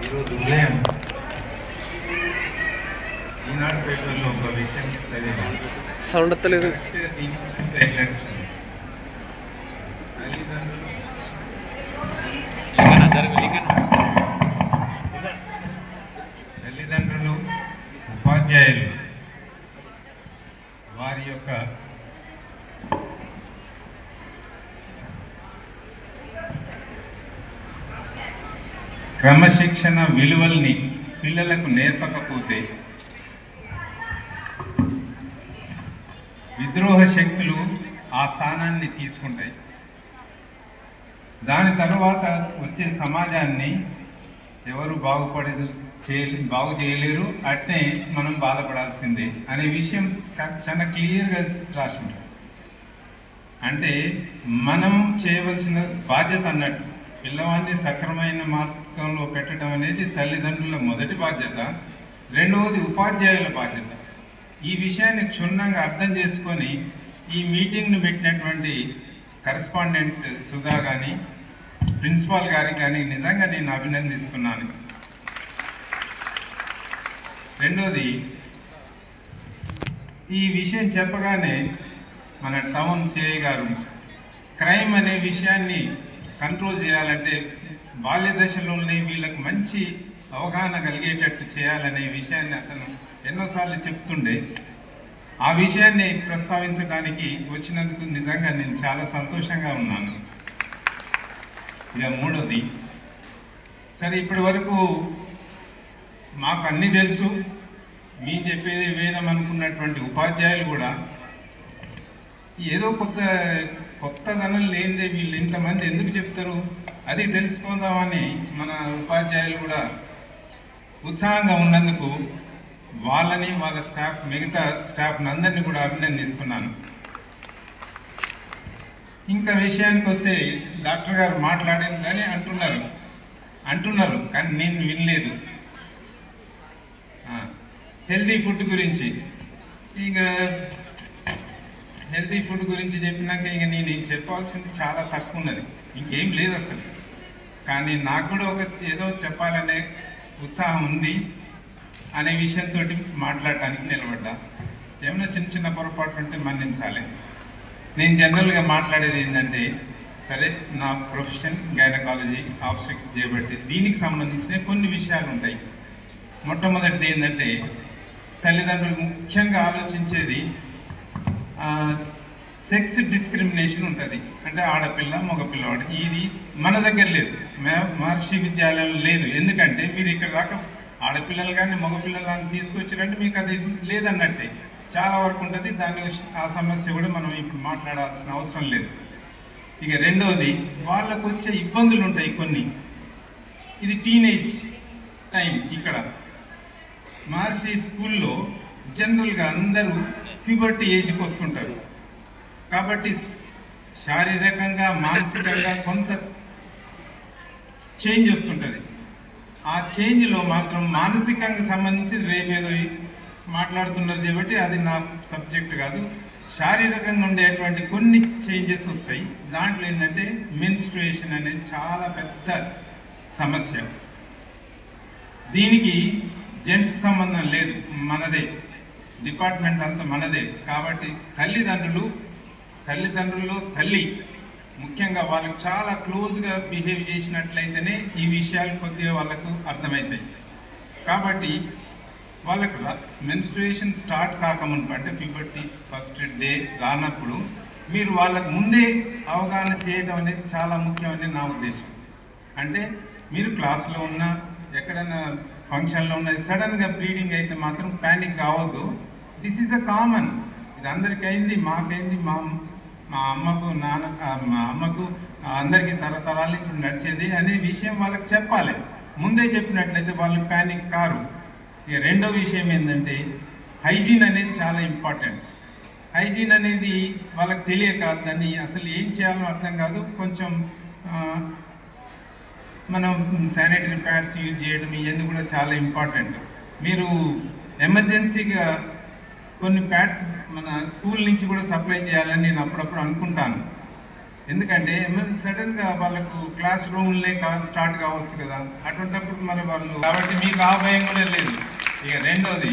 ఈరోజు ఉదయం ఈనాడు పేపర్లో ఒక విషయం చదివాను. సౌండ్ వస్తలేదు. తల్లిదండ్రులు ఉపాధ్యాయులు వారి యొక్క క్రమశిక్షణ విలువల్ని పిల్లలకు నేర్పకపోతే విద్రోహ శక్తులు ఆ స్థానాన్ని తీసుకుంటాయి. దాని తర్వాత వచ్చే సమాజాన్ని ఎవరు బాగు చేయలేరు, అట్నే మనం బాధపడాల్సిందే అనే విషయం చాలా క్లియర్గా రాసింది. అంటే మనం చేయవలసిన బాధ్యత అన్నట్టు పిల్లవాడిని సక్రమైన మార్గంలో పెట్టడం అనేది తల్లిదండ్రుల మొదటి బాధ్యత. రెండవది ఉపాధ్యాయుల బాధ్యత. ఈ విషయాన్ని క్షుణ్ణంగా అర్థం చేసుకొని ఈ మీటింగ్ను పెట్టినటువంటి కరెస్పాండెంట్ సుధా కానీ ప్రిన్సిపాల్ గారికి కానీ నిజంగా నేను అభినందిస్తున్నాను. రెండోది, ఈ విషయం చెప్పగానే మన టౌన్ సిఐ గారు క్రైమ్ అనే విషయాన్ని కంట్రోల్ చేయాలంటే బాల్య దశలోనే వీళ్ళకి మంచి అవగాహన కలిగేటట్టు చేయాలనే విషయాన్ని అతను ఎన్నోసార్లు చెప్తుండే. ఆ విషయాన్ని ప్రస్తావించడానికి వచ్చినందుకు నిజంగా నేను చాలా సంతోషంగా ఉన్నాను. ఇక మూడోది, సరే ఇప్పటి వరకు మాకు అన్నీ తెలుసు, మీ చెప్పేది వేదం అనుకున్నటువంటి ఉపాధ్యాయులు కూడా ఏదో కొత్తదనం లేనిదే వీళ్ళు ఇంతమంది ఎందుకు చెప్తారు అది తెలుసుకుందామని మన ఉపాధ్యాయులు కూడా ఉత్సాహంగా ఉన్నందుకు వాళ్ళని వాళ్ళ స్టాఫ్ మిగతా స్టాఫ్ని అందరినీ కూడా అభినందిస్తున్నాను. ఇంకా విషయానికి వస్తే డాక్టర్ గారు మాట్లాడిందని అంటున్నారు కానీ నేను వినలేదు. హెల్తీ ఫుడ్ గురించి హెల్తీ ఫుడ్ గురించి చెప్పినాక ఇక నేను చెప్పాల్సింది చాలా తక్కువ ఉన్నది, ఇంకేం లేదు అసలు. కానీ నాకు కూడా ఏదో చెప్పాలనే ఉత్సాహం ఉంది అనే విషయంతో మాట్లాడటానికి నిలబడ్డా. ఏమైనా చిన్న చిన్న పొరపాట్లు ఉంటే మన్నించాలి. నేను జనరల్గా మాట్లాడేది ఏంటంటే, సరే నా ప్రొఫెషన్ గైనకాలజీ ఆబ్స్టెట్రిక్స్ చేయబట్టి దీనికి సంబంధించిన కొన్ని విషయాలు ఉంటాయి. మొట్టమొదటిది ఏంటంటే, తల్లిదండ్రులు ముఖ్యంగా ఆలోచించేది సెక్స్ డిస్క్రిమినేషన్ ఉంటుంది. అంటే ఆడపిల్ల మగపిల్లవాడు, ఇది మన దగ్గర లేదు, మహర్షి విద్యాలయంలో లేదు. ఎందుకంటే మీరు ఇక్కడ దాకా ఆడపిల్లలు కానీ మగపిల్లలు కానీ తీసుకొచ్చారంటే మీకు అది లేదన్నట్టే చాలా వరకు ఉంటుంది. ఆ సమస్య కూడా మనం ఇప్పుడు మాట్లాడాల్సిన అవసరం లేదు. ఇక రెండవది, వాళ్ళకు వచ్చే ఇబ్బందులు ఉంటాయి కొన్ని. ఇది టీనేజ్ టైం. ఇక్కడ మహర్షి స్కూల్లో జనరల్గా అందరూ ప్యూబర్టీ ఏజ్కి వస్తుంటారు కాబట్టి శారీరకంగా మానసికంగా కొంత చేంజ్ వస్తుంటుంది. ఆ చేంజ్లో మాత్రం మానసికంగా సంబంధించి రేపేదో మాట్లాడుతున్నారు కాబట్టి అది నా సబ్జెక్ట్ కాదు. శారీరకంగా ఉండేటువంటి కొన్ని చేంజెస్ వస్తాయి. దాంట్లో ఏంటంటే మెన్స్ట్రుయేషన్ అనేది చాలా పెద్ద సమస్య. దీనికి జెంట్స్ సంబంధం లేదు, మనదే డిపార్ట్మెంట్ అంతా మనదే. కాబట్టి తల్లిదండ్రులు తల్లి ముఖ్యంగా వాళ్ళకు చాలా క్లోజ్గా బిహేవ్ చేసినట్లయితేనే ఈ విషయాలు కొద్దిగా వాళ్ళకు అర్థమవుతాయి. కాబట్టి వాళ్ళకు మెన్స్ట్రుయేషన్ స్టార్ట్ కాకముందు అంటే ప్యూబర్టీ ఫస్ట్ డే రానప్పుడు మీరు వాళ్ళకు ముందే అవగాహన చేయడం అనేది చాలా ముఖ్యమని నా ఉద్దేశం. అంటే మీరు క్లాస్లో ఉన్నా ఎక్కడైనా ఫంక్షన్లో ఉన్న సడన్గా బ్లీడింగ్ అయితే మాత్రం ప్యానిక్ కావద్దు. దిస్ ఈజ్ అ కామన్, ఇది అందరికీ అయింది, మాకైంది, మా అమ్మకు మా అమ్మకు అందరికీ తరతరాల నుంచి నడిచేది అనే విషయం వాళ్ళకి చెప్పాలి. ముందే చెప్పినట్లయితే వాళ్ళు ప్యానిక్ కారు. ఇక రెండో విషయం ఏంటంటే హైజీన్ అనేది చాలా ఇంపార్టెంట్. హైజీన్ అనేది వాళ్ళకి తెలియక దాన్ని అసలు ఏం చేయాలో అర్థం కాదు. కొంచెం మనం శానిటరీ ప్యాడ్స్ యూజ్ చేయడం ఇవన్నీ కూడా చాలా ఇంపార్టెంట్. మీరు ఎమర్జెన్సీగా కొన్ని ప్యాడ్స్ మన స్కూల్ నుంచి కూడా సప్లై చేయాలని నేను అప్పుడప్పుడు అనుకుంటాను. ఎందుకంటే సడన్గా వాళ్ళకు క్లాస్ రూమ్లే స్టార్ట్ కావచ్చు కదా, అటువంటిప్పుడు మరి వాళ్ళు, కాబట్టి మీకు ఆ భయం కూడా లేదు. ఇక రెండోది,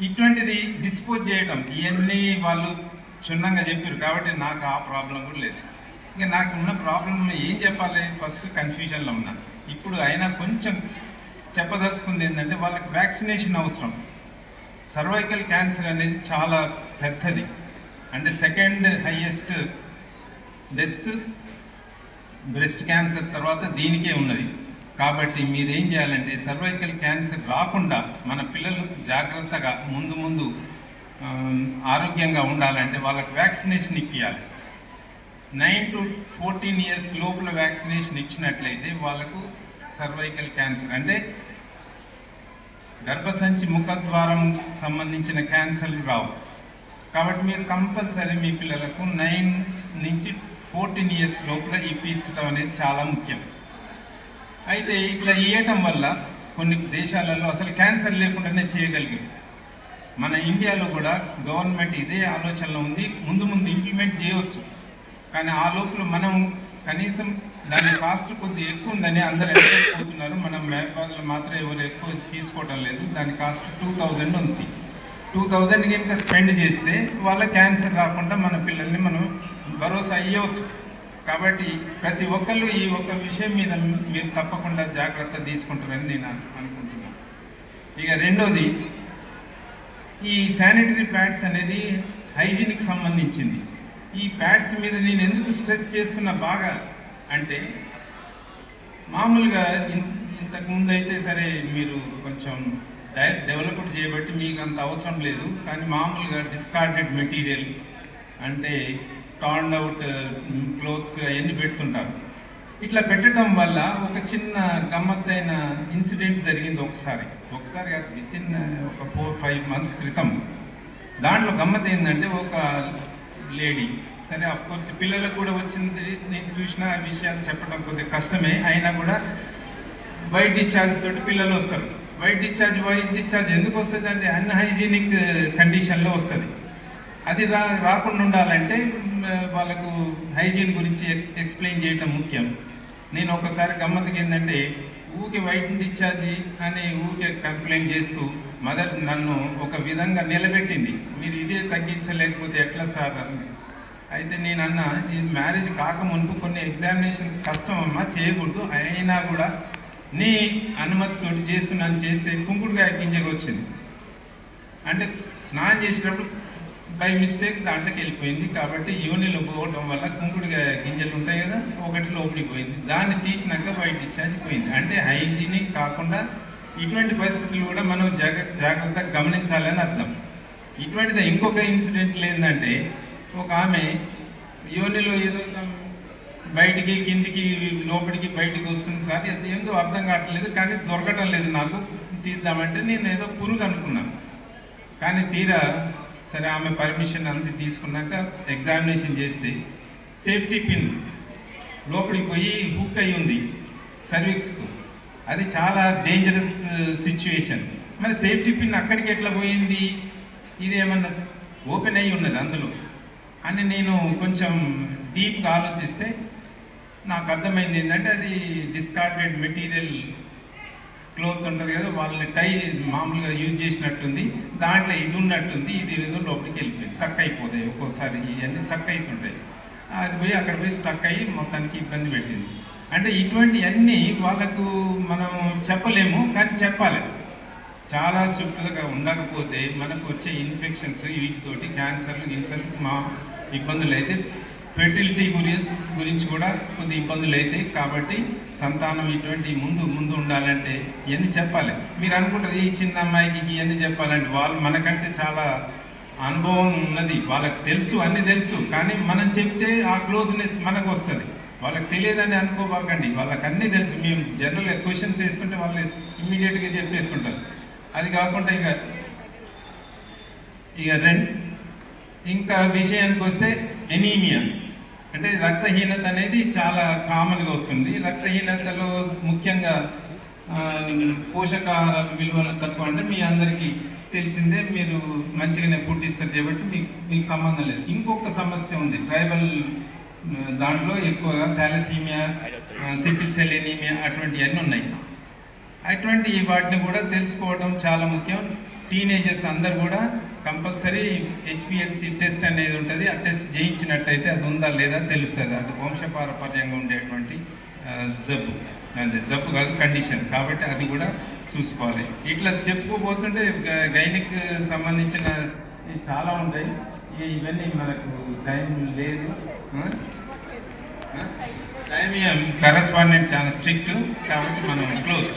ఇటువంటిది డిస్పోజ్ చేయటం, ఇవన్నీ వాళ్ళు క్షుణ్ణంగా చెప్పారు కాబట్టి నాకు ఆ ప్రాబ్లం కూడా లేదు. ఇక నాకు ఉన్న ప్రాబ్లం ఏం చెప్పాలి, ఫస్ట్ కన్ఫ్యూజన్లో ఉన్నా. ఇప్పుడు అయినా కొంచెం చెప్పదలుచుకుంది ఏంటంటే, వాళ్ళకి వ్యాక్సినేషన్ అవసరం. సర్వైకల్ క్యాన్సర్ అనేది చాలా పెద్దది, అంటే second highest deaths breast cancer తర్వాత దీనికే ఉన్నది. కాబట్టి మీరేం చేయాలంటే, సర్వైకల్ క్యాన్సర్ రాకుండా మన పిల్లలు జాగ్రత్తగా ముందు ఆరోగ్యంగా ఉండాలంటే వాళ్ళకి వ్యాక్సినేషన్ ఇప్పించాలి. 9 to 14 years లోపల వ్యాక్సినేషన్ ఇచ్చినట్లయితే వాళ్ళకు సర్వైకల్ క్యాన్సర్ అంటే గర్భసంచి ముఖద్వారం సంబంధించిన క్యాన్సర్లు రావు. కాబట్టి మీరు కంపల్సరీ మీ పిల్లలకు 9 నుంచి 14 years లోపల ఇప్పించడం అనేది చాలా ముఖ్యం. అయితే ఇట్లా ఇవ్వటం వల్ల కొన్ని దేశాలలో అసలు క్యాన్సర్ లేకుండానే చేయగలిగారు. మన ఇండియాలో కూడా గవర్నమెంట్ ఇదే ఆలోచనలో ఉంది, ముందు ఇంప్లిమెంట్ చేయవచ్చు. కానీ ఆ లోపల మనం కనీసం దాని కాస్ట్ కొద్దిగా ఎక్కువ ఉందని అందరూ పోతున్నారు. మనం మేపాదులు మాత్రం ఎవరు ఎక్కువ తీసుకోవడం లేదు. దాని కాస్ట్ 2000 ఉంది. 2000 కనుక స్పెండ్ చేస్తే వాళ్ళ క్యాన్సర్ రాకుండా మన పిల్లల్ని మనం భరోసా ఇవ్వచ్చు. కాబట్టి ప్రతి ఒక్కళ్ళు ఈ ఒక్క విషయం మీద మీరు తప్పకుండా జాగ్రత్త తీసుకుంటారని నేను అనుకుంటున్నాను. ఇక రెండోది, ఈ శానిటరీ ప్యాడ్స్ అనేది హైజీన్కి సంబంధించింది. ఈ ప్యాడ్స్ మీద నేను ఎందుకు స్ట్రెస్ చేస్తున్నా బాగా అంటే, మామూలుగా ఇంతకుముందు అయితే సరే మీరు కొంచెం డెవలప్డ్ చేయబట్టి మీకు అంత అవసరం లేదు. కానీ మామూలుగా డిస్కార్డెడ్ మెటీరియల్ అంటే టర్న్ అవుట్ క్లోత్స్ అవన్నీ పెడుతుంటారు. ఇట్లా పెట్టడం వల్ల ఒక చిన్న గమ్మత్తైన ఇన్సిడెంట్ జరిగింది ఒకసారి కాదు, వితిన్ ఒక 4-5 months క్రితం. దాంట్లో గమ్మత్ ఏంటంటే, ఒక లేడీ, సరే అఫ్కోర్స్ పిల్లలకు కూడా వచ్చింది, నేను చూసిన ఆ విషయాలు చెప్పడం కొద్దిగా కష్టమే అయినా కూడా వైట్ డిశ్చార్జ్ తోటి పిల్లలు వస్తారు. వైట్ డిశ్చార్జ్ ఎందుకు వస్తుంది అంటే అన్హైజీనిక్ కండిషన్లో వస్తుంది. అది రాకుండా ఉండాలంటే వాళ్ళకు హైజీన్ గురించి ఎక్స్ప్లెయిన్ చేయటం ముఖ్యం. నేను ఒకసారి గమ్మత్తుకి ఏంటంటే, ఊకే వైట్ డిశ్చార్జి అని ఊకే కంప్లైంట్ చేస్తూ మదర్ నన్ను ఒక విధంగా నిలబెట్టింది. మీరు ఇదే తగ్గించలేకపోతే ఎట్లా సార్ అని. అయితే నేను అన్న, ఈ మ్యారేజ్ కాకముందు కొన్ని ఎగ్జామినేషన్స్ కష్టం అమ్మా, చేయకూడదు, అయినా కూడా నీ అనుమతితోటి చేస్తున్నాను. చేస్తే కుంకుడుకాయ గింజగా వచ్చింది. అంటే స్నానం చేసేటప్పుడు బై మిస్టేక్ దాంట్లోకి వెళ్ళిపోయింది. కాబట్టి యోనిలో పోవటం వల్ల కుంకుడుకాయ గింజలు ఉంటాయి కదా, ఒకటి లోపలికి పోయింది. దాన్ని తీసినాక వైట్ డిశ్చార్జ్ పోయింది. అంటే హైజీనిక్ కాకుండా ఇటువంటి పరిస్థితులు కూడా మనం జాగ్రత్తగా గమనించాలని అర్థం. ఇటువంటిది ఇంకొక ఇన్సిడెంట్ ఏంటంటే, ఒక ఆమె యోనిలో ఏదో బయటికి కిందికి లోపలికి బయటికి వస్తుంది సార్, అది ఏందో అర్థం కావట్లేదు, కానీ దొరకటం లేదు నాకు, తీద్దామంటే నేను ఏదో పురుగు అనుకున్నాను. కానీ తీరా సరే ఆమె పర్మిషన్ అంది తీసుకున్నాక ఎగ్జామినేషన్ చేస్తే సేఫ్టీ పిన్ లోపలికి పోయి హుక్ అయి ఉంది సర్విక్స్కు. అది చాలా డేంజరస్ సిచ్యువేషన్. మరి సేఫ్టీ పిన్ అక్కడికి ఎట్లా పోయింది, ఇది ఏమన్నా ఓపెన్ అయ్యి ఉన్నది అందులో అని నేను కొంచెం డీప్గా ఆలోచిస్తే నాకు అర్థమైంది ఏంటంటే, అది డిస్కార్డెడ్ మెటీరియల్ క్లోత్ ఉంటుంది కదా, వాళ్ళని టై మామూలుగా యూజ్ చేసినట్టుంది, దాంట్లో ఇది ఉన్నట్టుంది, ఇది ఏదో లోపలికి వెళ్ళిపోయింది. సక్ అయిపోతాయి ఒక్కోసారి, ఇవన్నీ సక్ అవుతుంటాయి. అది పోయి అక్కడ పోయి స్టక్ అయ్యి మొత్తానికి ఇబ్బంది పెట్టింది. అంటే ఇటువంటివన్నీ వాళ్ళకు మనం చెప్పలేము, కానీ చెప్పాలి. చాలా శుభ్రతగా ఉండకపోతే మనకు వచ్చే ఇన్ఫెక్షన్స్ వీటితోటి క్యాన్సర్లు మా ఇబ్బందులు అయితే, ఫెర్టిలిటీ గురించి కూడా కొద్ది ఇబ్బందులు అవుతాయి. కాబట్టి సంతానం ఇటువంటి ముందు ఉండాలంటే ఇవన్నీ చెప్పాలి. మీరు అనుకుంటారు ఈ చిన్న అమ్మాయికి ఇవన్నీ చెప్పాలంటే, వాళ్ళు మనకంటే చాలా అనుభవం ఉన్నది, వాళ్ళకి తెలుసు, అన్నీ తెలుసు. కానీ మనం చెప్తే ఆ క్లోజ్నెస్ మనకు వస్తుంది. వాళ్ళకి తెలియదని అనుకోబాకండి, వాళ్ళకి అన్నీ తెలుసు. మేము జనరల్గా క్వశ్చన్స్ వేస్తుంటే వాళ్ళు ఇమ్మీడియట్గా చెప్పేస్తుంటారు. అది కాకుండా ఇంకా విషయానికి వస్తే ఎనీమియా అంటే రక్తహీనత అనేది చాలా కామన్గా వస్తుంది. రక్తహీనతలో ముఖ్యంగా పోషకాహార విలువలు తక్కువ అంటే మీ అందరికీ తెలిసిందే, మీరు మంచిగానే ఫుడ్ ఇస్తారు కాబట్టి మీకు సంబంధం లేదు. ఇంకొక సమస్య ఉంది, ట్రైబల్ దాంట్లో ఎక్కువగా థాలసీమియా, సికిల్ సెల్ ఎనీమియా అటువంటివన్నీ ఉన్నాయి. అటువంటి వాటిని కూడా తెలుసుకోవడం చాలా ముఖ్యం. టీనేజర్స్ అందరు కూడా కంపల్సరీ హెచ్పిఎల్సి టెస్ట్ అనేది ఉంటుంది. ఆ టెస్ట్ చేయించినట్టయితే అది ఉందా లేదా తెలుస్తుంది. అది వంశపారపర్యంగా ఉండేటువంటి జబ్బు, అదే జబ్బు కాదు కండిషన్, కాబట్టి అది కూడా చూసుకోవాలి. ఇట్లా చెప్పుకోబోతుంటే గైనిక్ సంబంధించిన చాలా ఉంటాయి. ఇవన్నీ మనకు టైం లేదు. టైం కరస్పాండెంట్ చాలా స్ట్రిక్ట్, కాబట్టి మనం క్లోజ్.